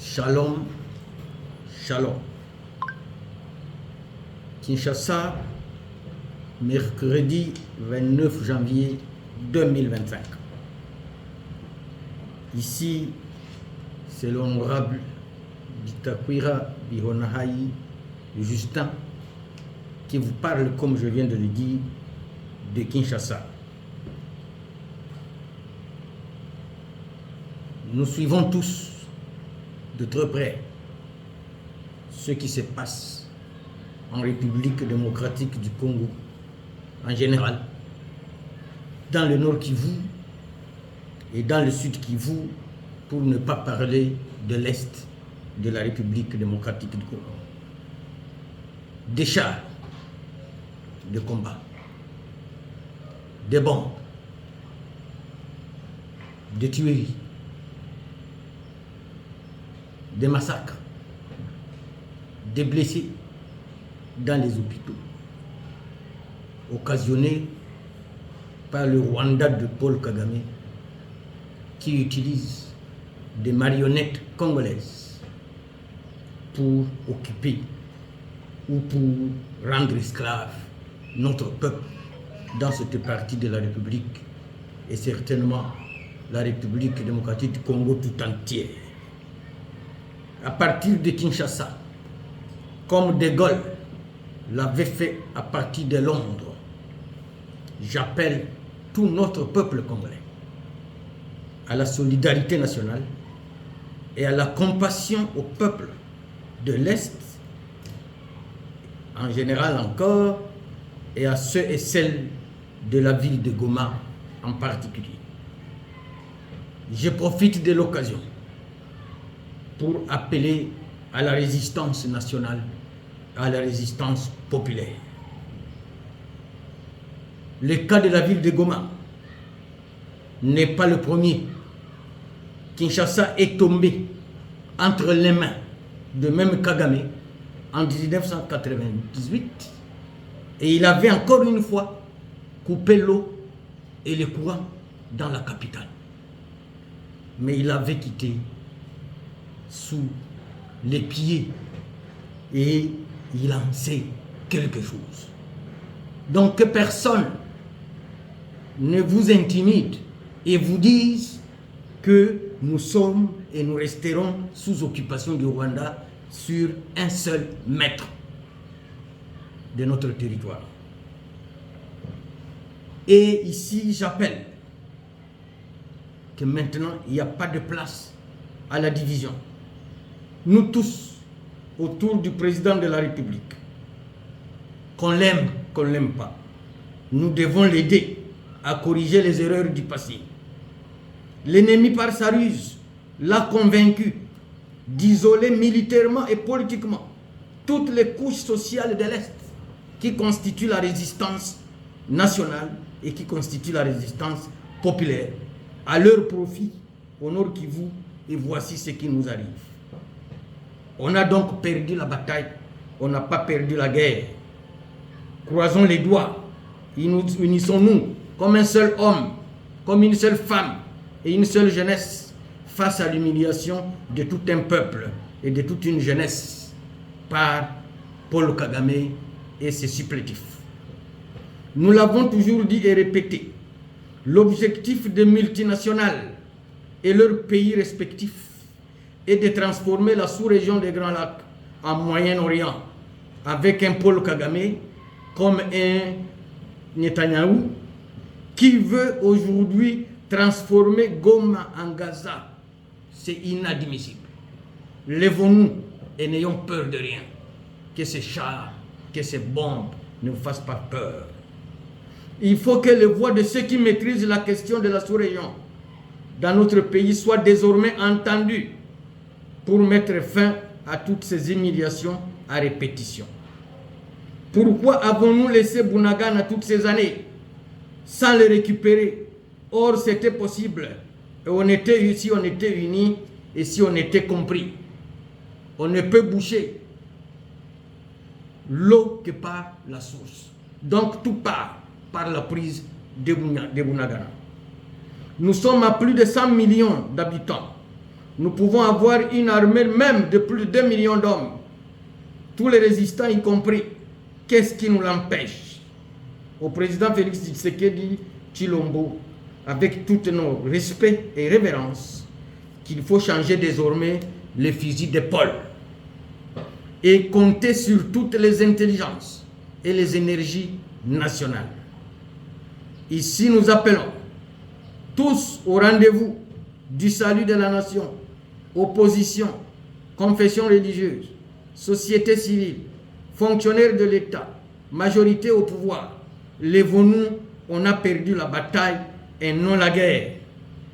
Shalom, shalom. Kinshasa, mercredi 29 janvier 2025. Ici, c'est l'honorable Bitakwira Bihonahai Justin qui vous parle, comme je viens de le dire, de Kinshasa. Nous suivons tous de très près ce qui se passe en République démocratique du Congo en général, dans le nord Kivu et dans le sud Kivu, pour ne pas parler de l'est de la République démocratique du Congo. Des chars de combat, des bombes, des tueries, des massacres, des blessés dans les hôpitaux, occasionnés par le Rwanda de Paul Kagame, qui utilise des marionnettes congolaises pour occuper ou pour rendre esclave notre peuple dans cette partie de la République et certainement la République démocratique du Congo tout entière. À partir de Kinshasa, comme De Gaulle l'avait fait à partir de Londres, j'appelle tout notre peuple congolais à la solidarité nationale et à la compassion au peuple de l'Est, en général encore, et à ceux et celles de la ville de Goma en particulier. Je profite de l'occasion pour appeler à la résistance nationale, à la résistance populaire. Le cas de la ville de Goma n'est pas le premier. Kinshasa est tombé entre les mains de même Kagame en 1998 et il avait encore une fois coupé l'eau et le courant dans la capitale. Mais il avait quitté sous les pieds et il en sait quelque chose. Donc que personne ne vous intimide et vous dise que nous sommes et nous resterons sous occupation du Rwanda sur un seul mètre de notre territoire. Et ici, j'appelle que maintenant, il n'y a pas de place à la division. Nous tous, autour du président de la République, qu'on l'aime, qu'on ne l'aime pas, nous devons l'aider à corriger les erreurs du passé. L'ennemi, par sa ruse, l'a convaincu d'isoler militairement et politiquement toutes les couches sociales de l'Est qui constituent la résistance nationale et qui constituent la résistance populaire à leur profit au Nord Kivu, et voici ce qui nous arrive. On a donc perdu la bataille, on n'a pas perdu la guerre. Croisons les doigts, unissons-nous comme un seul homme, comme une seule femme et une seule jeunesse face à l'humiliation de tout un peuple et de toute une jeunesse par Paul Kagame et ses supplétifs. Nous l'avons toujours dit et répété, l'objectif des multinationales et leurs pays respectifs est de transformer la sous-région des Grands Lacs en Moyen-Orient avec un Paul Kagame comme un Netanyahou qui veut aujourd'hui transformer Goma en Gaza. C'est inadmissible. Lèvons-nous et n'ayons peur de rien. Que ces chars, que ces bombes ne vous fassent pas peur. Il faut que les voix de ceux qui maîtrisent la question de la sous-région dans notre pays soient désormais entendues pour mettre fin à toutes ces humiliations à répétition. Pourquoi avons-nous laissé Bunagana toutes ces années sans le récupérer? Or, c'était possible. Et on était ici, on était unis et si on était compris. On ne peut boucher l'eau que par la source. Donc, tout part par la prise de Bunagana. Nous sommes à plus de 100 millions d'habitants. nous pouvons avoir une armée même de plus de 2 millions d'hommes, tous les résistants y compris. Qu'est-ce qui nous l'empêche? Au président Félix Tshisekedi Tshilombo, avec tous nos respects et révérences, qu'il faut changer désormais les fusils d'épaule et compter sur toutes les intelligences et les énergies nationales. Ici, nous appelons tous au rendez-vous du salut de la nation, opposition, confession religieuse, société civile, fonctionnaires de l'État, majorité au pouvoir. Lèvons-nous, on a perdu la bataille et non la guerre.